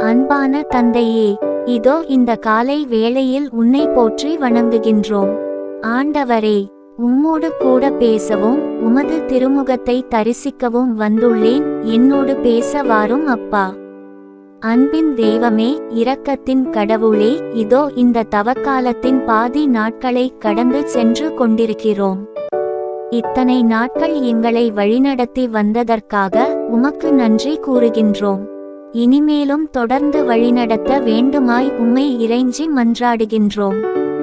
அன்பான தந்தையே, இதோ இந்த காலை வேளையில் உன்னை போற்றி வணங்குகின்றோம். ஆண்டவரே, உம்மோடு கூட பேசவும் உமது திருமுகத்தை தரிசிக்கவும் வந்துள்ளேன். என்னோடு பேச வாரும் அப்பா. அன்பின் தெய்வமே, இரக்கத்தின் கடவுளே, இதோ இந்த தவக்காலத்தின் பாதி நாட்களை கடந்து சென்று கொண்டிருக்கிறோம். இத்தனை நாட்கள் எங்களை வழிநடத்தி வந்ததற்காக உமக்கு நன்றி கூறுகின்றோம். இனிமேலும் தொடர்ந்து வழிநடத்த வேண்டுமாய் உம்மை இறைஞ்சி மன்றாடுகின்றோம்.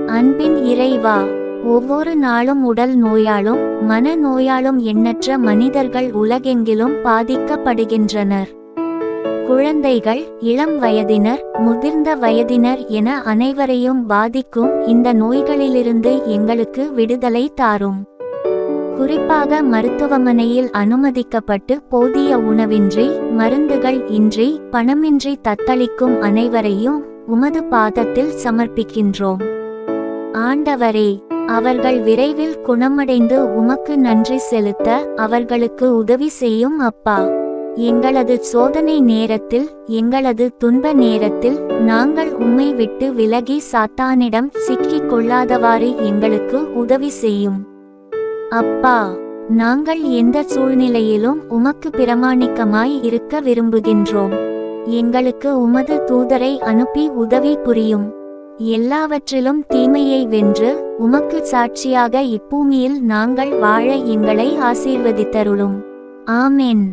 அன்பின் இறைவா, ஒவ்வொரு நாளும் உடல் நோயாலும் மன நோயாலும் எண்ணற்ற மனிதர்கள் உலகெங்கிலும் பாதிக்கப்படுகின்றனர். குழந்தைகள், இளம் வயதினர், முதிர்ந்த வயதினர் என அனைவரையும் பாதிக்கும் இந்த நோய்களிலிருந்து எங்களுக்கு விடுதலை தாரும். குறிப்பாக மருத்துவமனையில் அனுமதிக்கப்பட்டு போதிய உணவின்றி, மருந்துகள் இன்றி, பணமின்றி தத்தளிக்கும் அனைவரையும் உமது பாதத்தில் சமர்ப்பிக்கின்றோம். ஆண்டவரே, அவர்கள் விரைவில் குணமடைந்து உமக்கு நன்றி செலுத்த அவர்களுக்கு உதவி செய்யும் அப்பா. எங்களது சோதனை நேரத்தில், எங்களது துன்ப நேரத்தில் நாங்கள் உம்மை விட்டு விலகி சாத்தானிடம் சிக்கிக் கொள்ளாதவாறு எங்களுக்கு உதவி செய்யும் அப்பா. நாங்கள் எந்த சூழ்நிலையிலும் உமக்கு பிரமாணிக்கமாய் இருக்க விரும்புகின்றோம். எங்களுக்கு உமது தூதரை அனுப்பி உதவி புரியும். எல்லாவற்றிலும் தீமையை வென்று உமக்கு சாட்சியாக இப்பூமியில் நாங்கள் வாழ எங்களை ஆசீர்வதித்தருளும். ஆமென்.